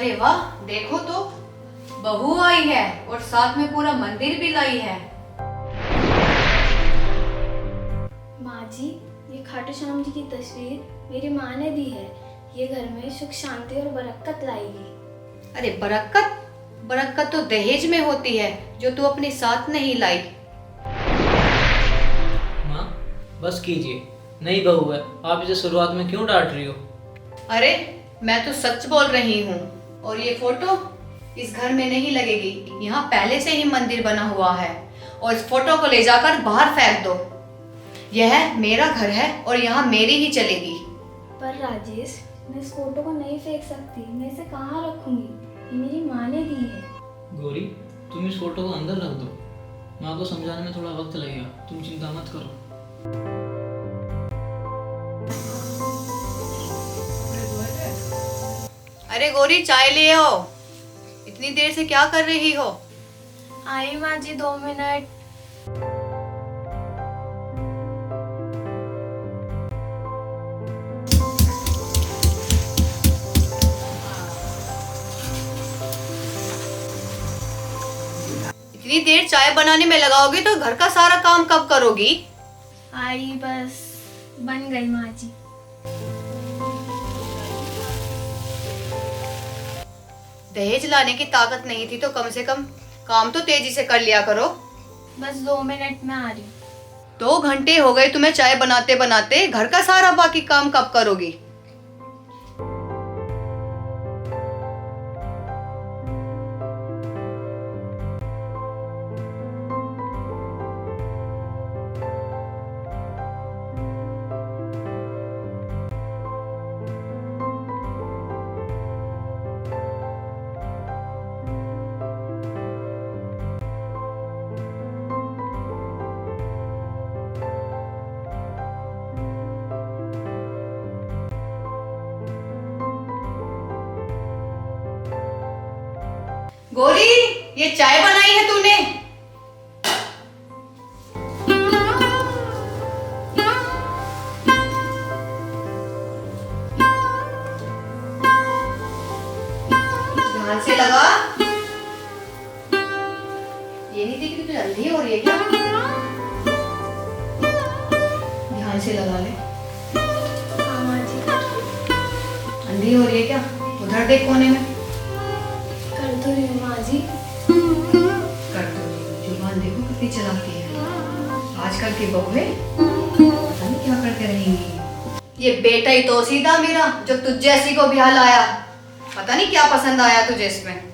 अरे वाह, देखो तो बहू आई है और साथ में पूरा मंदिर भी लाई है। माँ जी, ये खाटू श्याम जी की तस्वीर मेरी माँ ने दी है। ये घर में सुख शांति और बरकत लाएगी। अरे बरकत बरकत तो दहेज में होती है जो तू अपने साथ नहीं लाई। माँ बस कीजिए, नई बहू है, आप इसे शुरुआत में क्यों डांट रही हो? अरे मैं तो सच बोल रही हूँ। और ये फोटो इस घर में नहीं लगेगी। यहाँ पहले से ही मंदिर बना हुआ है और इस फोटो को ले जाकर बाहर फेंक दो। यह मेरा घर है और यहाँ मेरी ही चलेगी। पर राजेश, मैं इस फोटो को नहीं फेंक सकती। मैं इसे कहाँ रखूंगी? ये मेरी माँ ने दी है। गौरी, तुम इस फोटो को अंदर रख दो। माँ को समझाने में थोड़ा वक्त लगेगा, तुम चिंता मत करो। अरे गौरी, चाय ले आओ। इतनी देर से क्या कर रही हो? आई माँ जी, 2 मिनट। इतनी देर चाय बनाने में लगाओगी तो घर का सारा काम कब करोगी? आई बस बन गई माँ जी। दहेज लाने की ताकत नहीं थी तो कम से कम काम तो तेजी से कर लिया करो। बस 2 मिनट में आ रही हूँ। 2 घंटे हो गए तुम्हें चाय बनाते बनाते, घर का सारा बाकी काम कब करोगी? गौरी, ये चाय बनाई है तूने? ध्यान से लगा। ये नहीं देख रही तू अंधी हो रही है क्या? ध्यान से लगा ले। हाँ माँ जी, अंधी हो रही है क्या? उधर देख कोने में। कर दो रही हूँ माँ जी। कर दो। जुबान देखो कितनी चलाती है। आजकल की बहुएं पता नहीं क्या करते रहेंगी। ये बेटा ही तो सीधा मेरा जो तुझ जैसी को ब्याह लाया। पता नहीं क्या पसंद आया तुझे इसमें।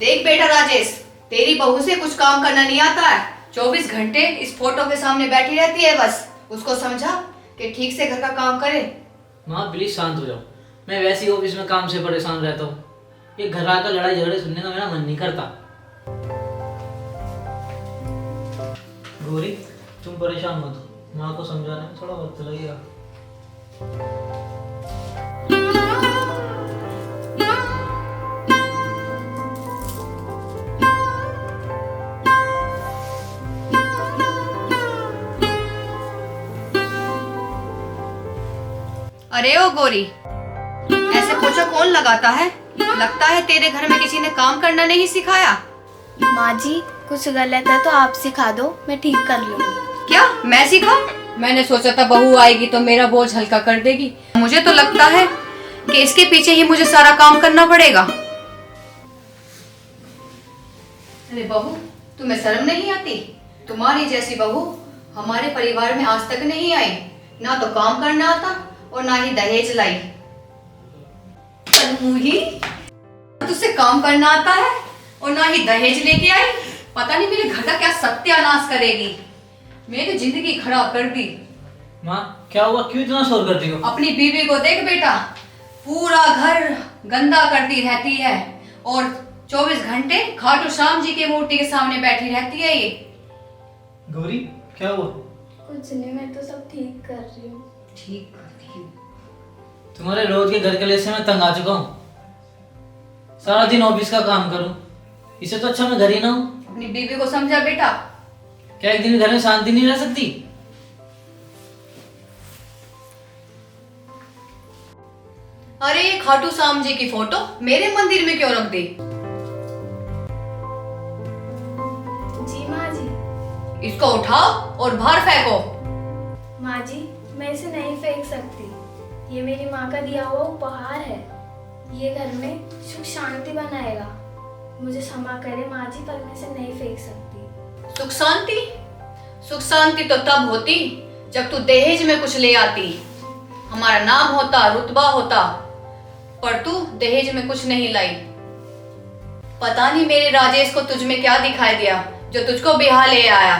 देख बेटा राजेश, तेरी बहू से कुछ काम करना नहीं आता है। 24 घंटे इस फोटो के सामने बैठी रहती है। बस उसको समझा कि ठीक से घर का काम करे। माँ प्लीज शांत हो जाओ, मैं वैसे ही ऑफिस में काम से परेशान रहता हूँ। ये घर आकर लड़ाई झगड़े सुनने का मेरा मन नहीं करता। गौरी, तुम परेशान मत हो, माँ को समझाने में थोड़ा वक्त लगेगा। अरे ओ गौरी, ऐसे पोछा कौन लगाता है? लगता है तेरे घर में किसी ने काम करना नहीं सिखाया। माँ जी, कुछ गलत है तो आप सिखा दो, मैं ठीक कर लूंगी। क्या मैं सिखाऊं? मैंने सोचा था बहू आएगी तो मेरा बोझ हल्का कर देगी। मुझे तो लगता है कि इसके पीछे ही मुझे सारा काम करना पड़ेगा। अरे बहू, तुम्हें शर्म नहीं आती? तुम्हारी जैसी बहू हमारे परिवार में आज तक नहीं आई। ना तो काम करना आता और ना ही दहेज लाई। तुझसे काम करना आता है और ना ही दहेज लेके आई। पता नहीं मेरे घर का क्या सत्यानाश करेगी। मेरी जिंदगी खराब कर दी। माँ क्या हुआ, क्यों इतना शोर करती हो? अपनी बीवी को देख बेटा, पूरा घर गंदा करती रहती है और 24 घंटे खाटू श्याम जी की मूर्ति के सामने बैठी रहती है ये। गौरी क्या हुआ? कुछ नहीं, मैं तो सब ठीक कर रही हूँ। ठीक करती हूँ। तुम्हारे रोज के घर के लिए से मैं तंग आ चुका हूँ। सारा दिन ऑफिस का काम करूँ, इससे तो अच्छा मैं घर ही ना हूँ। अपनी बीवी को समझा बेटा। क्या एक दिन घर में शांति नहीं रह सकती? अरे ये खाटू श्याम जी की फोटो मेरे मंदिर में क्यों रख दी? जी माँ जी। इसको उठाओ और बाहर फेंको। माँ जी, मैं इसे नहीं फेंक सकती। ये मेरी माँ का दिया हुआ उपहार है। ये घर में सुख शांति बनाएगा। मुझे क्षमा करे माँ जी, पर मैं इसे नहीं फेंक सकती। सुख शांति? सुख शांति तो तब होती जब तू दहेज में कुछ ले आती, हमारा नाम होता, रुतबा होता, पर तू दहेज में कुछ नहीं लाई। पता नहीं मेरे राजेश को तुझ में क्या दिखाई दिया जो तुझको बिहार ले आया।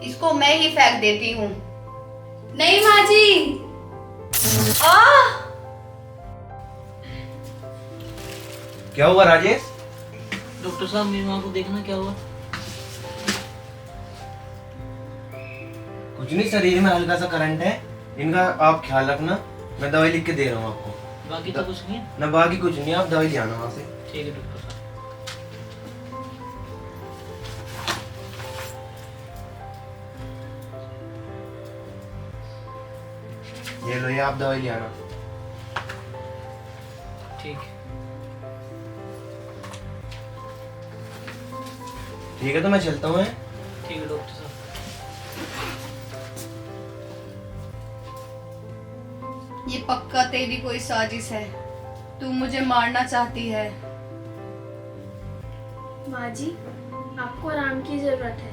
इसको मैं ही फेंक देती हूँ। नहीं माँ जी। क्या हुआ राजेश? डॉक्टर साहब मेरी माँ को देखना क्या हुआ? कुछ नहीं, शरीर में हल्का सा करंट है, इनका आप ख्याल रखना। मैं दवाई लिख के दे रहा हूँ आपको। बाकी तो कुछ नहीं है? ना बाकी कुछ नहीं, आप दवाई ले आना वहाँ से। ठीक है डॉक्टर साहब। ये लो, ये आप दवाई ले आना। ठीक है। ठीक है, तो मैं चलता हूँ। ठीक है डॉक्टर साहब। ये पक्का तेरी कोई साजिश है, तू मुझे मारना चाहती है। माँ जी, आपको आराम की जरूरत है।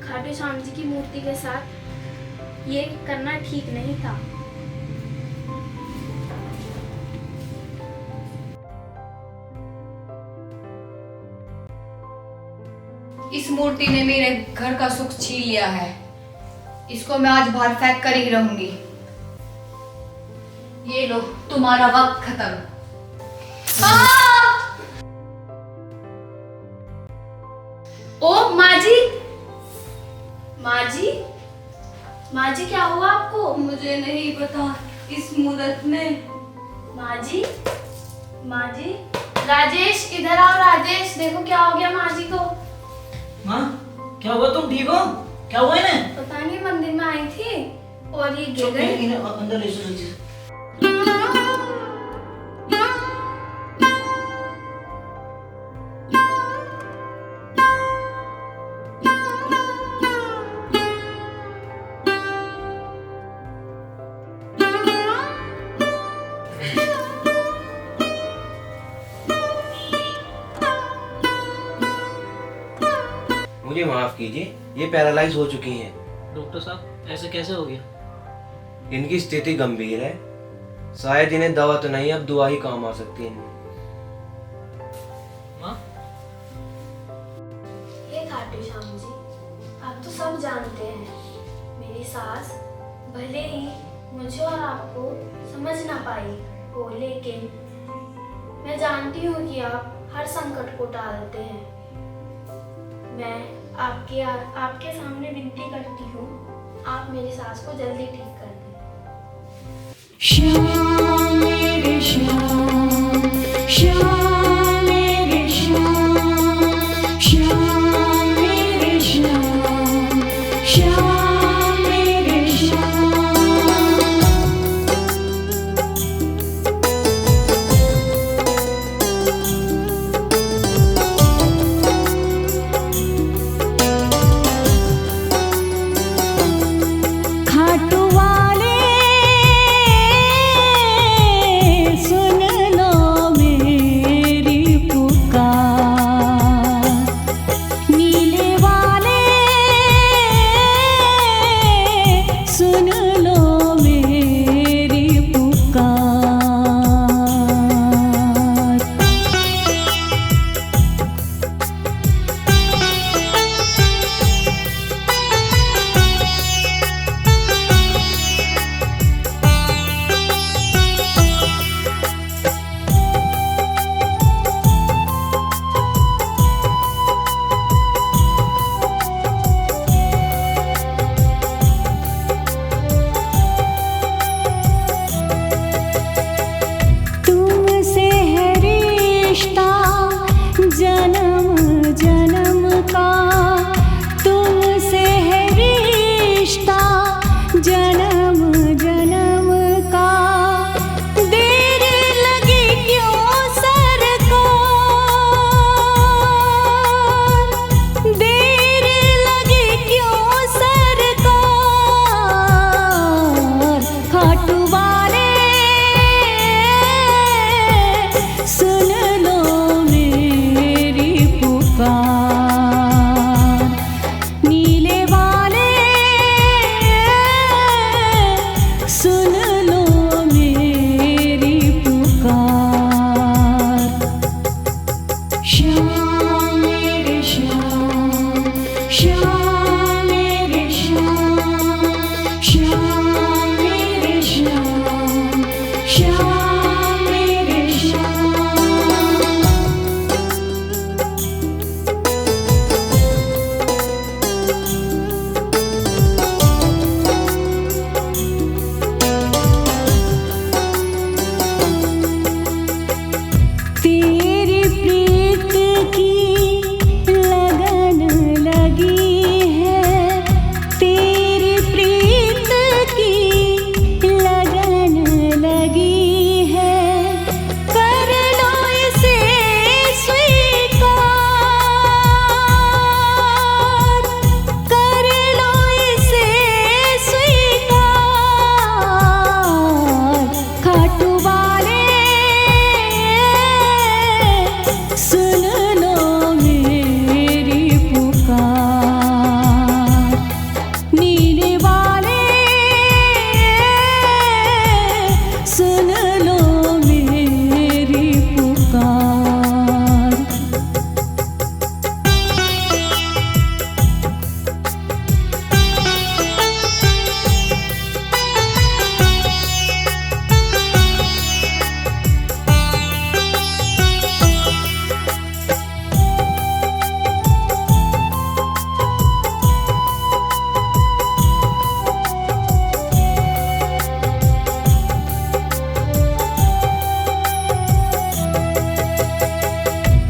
खाटू श्याम जी की मूर्ति के साथ ये करना ठीक नहीं था। इस मूर्ति ने मेरे घर का सुख छीन लिया है। इसको मैं आज बाहर फेंक कर ही रहूंगी। ये लो, तुम्हारा वक्त खत्म। ओ माँ जी, माँ जी, माँ जी क्या हुआ आपको? मुझे नहीं पता इस मुहूर्त में। माँ जी, माँ जी, राजेश इधर आओ। राजेश, देखो क्या हो गया माँ जी को। माँ क्या हुआ? तुम ठीक हो? क्या हुआ इन्हें? पता नहीं, मंदिर में आई थी और ये गिर गई। इन्हें अंदर ले चलो। मुझे माफ कीजिए, ये पैरालाइज हो चुकी हैं। डॉक्टर साहब ऐसे कैसे हो गया? इनकी स्थिति गंभीर है, शायद इन्हें दवा तो नहीं, अब दुआ ही काम आ सकती है इन्हें। माँ ये खाटू श्याम जी, आप तो सब जानते हैं, मेरी सास भले ही मुझे और आपको समझ ना पाई हो, लेकिन मैं जानती हूँ कि आप हर संकट को टालते हैं। मैं आपके सामने विनती करती हूँ, आप मेरी सास को जल्दी ठीक कर दें। श्याम मेरे श्याम, श्याम मेरे श्याम, श्याम मेरे श्याम, श्याम मेरे श्याम। खाटू वाले सुन लो मेरी तेरी प्रीत की लगन लगी है, तेरी प्रीत की लगन लगी है, कर लो इसे स्वीकार, कर लो इसे स्वीकार। खाटू वाले सुन लो मेरी पुकार, नीले वाले सुन लो मेरी पुकार।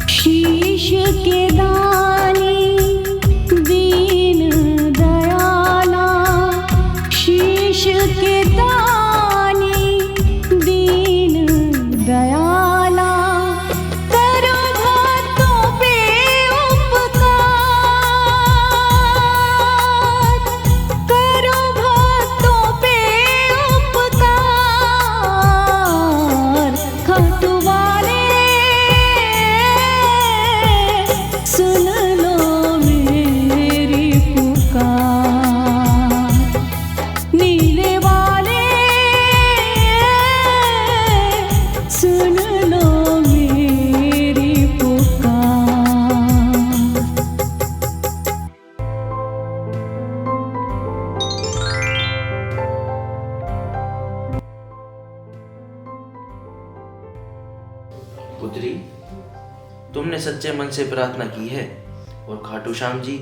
शीश के दानी दीन दयाला, शीश के दानी दीन दयाला, करो भक्तों पे उपकार, करो भक्तों पे उपकार। खाटू वाले सुन लो मेरी पुकार, नीले वाले सुन लो मेरी पुकार। पुत्री, तुमने सच्चे मन से प्रार्थना की है और खाटू श्याम जी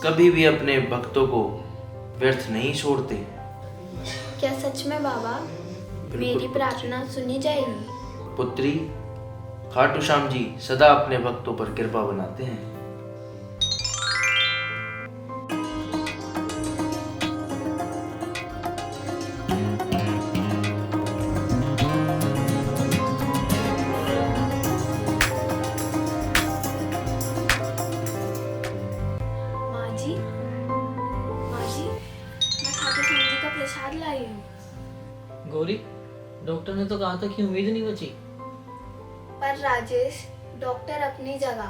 कभी भी अपने भक्तों को व्यर्थ नहीं छोड़ते। क्या सच में बाबा मेरी प्रार्थना सुनी जाएगी? पुत्री, खाटू श्याम जी सदा अपने भक्तों पर कृपा बनाते हैं। माँ जी, मैं खाटू श्याम जी का प्रसाद लाई हूँ। गौरी, डॉक्टर ने तो कहा था कि उम्मीद नहीं बची। पर राजेश, डॉक्टर अपनी जगह,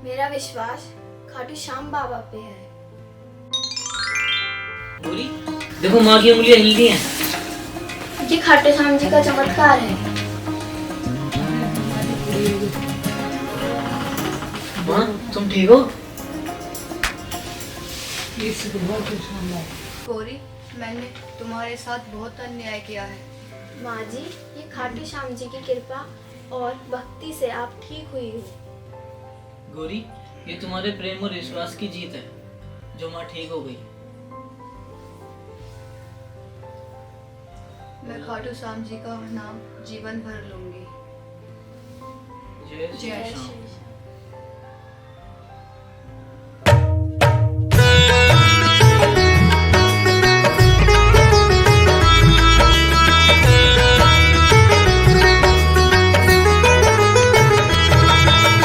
मेरा विश्वास खाटू श्याम बाबा पे है। गौरी, देखो माँ की उंगलियां हिल गई हैं। ये खाटू श्याम जी का चमत्कार है। माँ, तुम ठीक हो? गौरी, मैंने तुम्हारे साथ बहुत अन्याय किया है। माँ जी, ये खाटू श्याम जी की कृपा और भक्ति से आप ठीक हुई हो। गौरी, ये तुम्हारे प्रेम और विश्वास की जीत है जो माँ ठीक हो गई। मैं खाटू श्याम जी का नाम जीवन भर लूंगी। जय जय श्री श्री श्याम।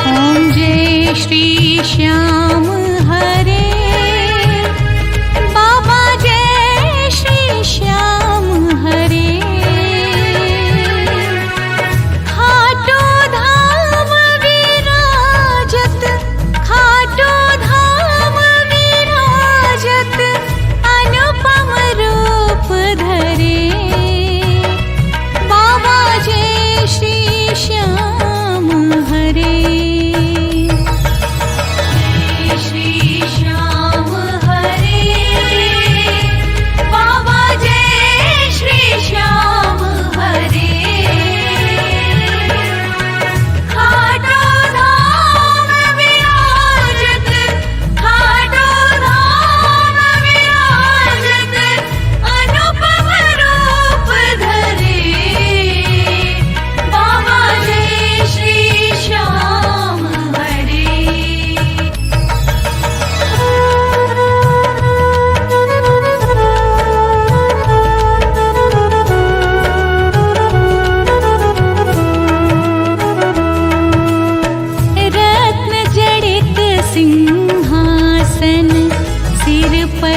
ओम जय श्री श्याम हरे, बाबा जय श्री श्याम हरे। खाटू धाम वीरा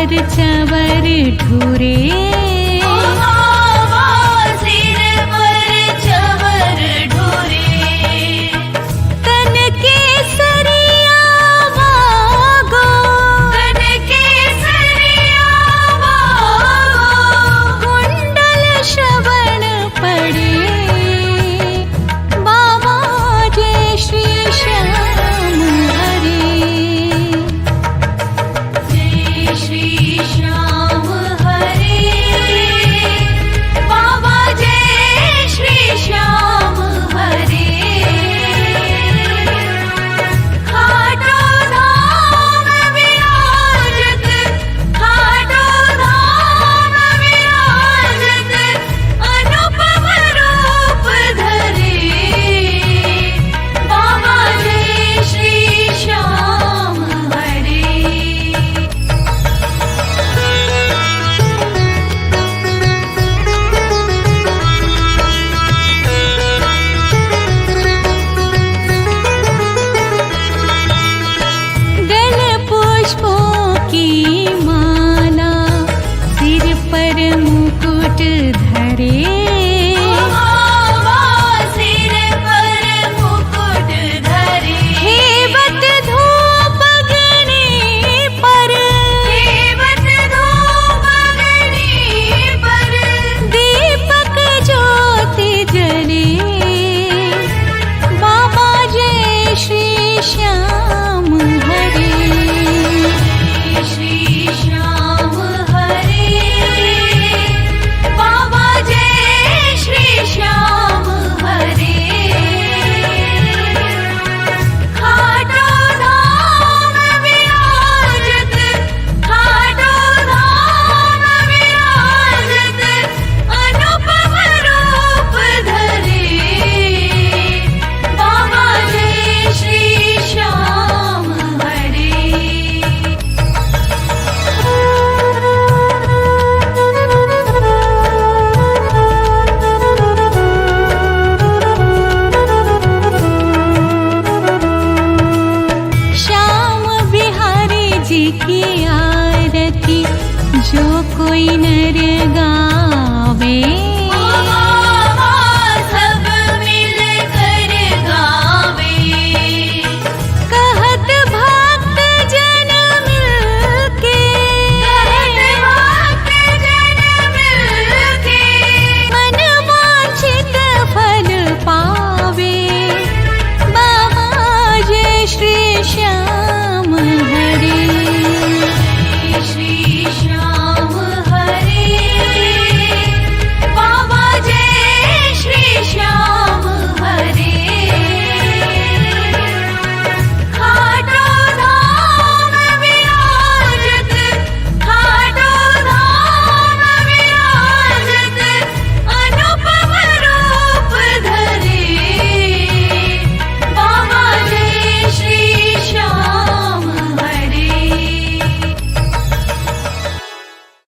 और चवर ढूरे बाबा सिर पर चवर ढोरे तन केसरिया वागो कन केसरिया वागो कुंडल श्रवण पड़े बाबा जय श्री श्याम हरे जय श्री श्याम हरे बाबा जय श्री श्याम हरे खाटो धाम विराजत खाटो धाम विराजत अनुपम रूप धरे बाबा जय श्री श्याम हरे गल पुष्पों की माला सिर पर मुकुट धरे बाबा सिर पर मुकुट धरे हेबत धूप अग्नि पर देवत धूप अग्नि पर दीपक ज्योति जले बाबा जय श्री श्याम हरे जय श्री श्याम हरे बाबा जय श्री श्याम हरे खाटो धाम विराजत खाटो धाम विराजत अनुपम रूप धरे बाबा जय श्री श्याम हरे श्याम बिहारी जी की आरती जो कोई नर गावे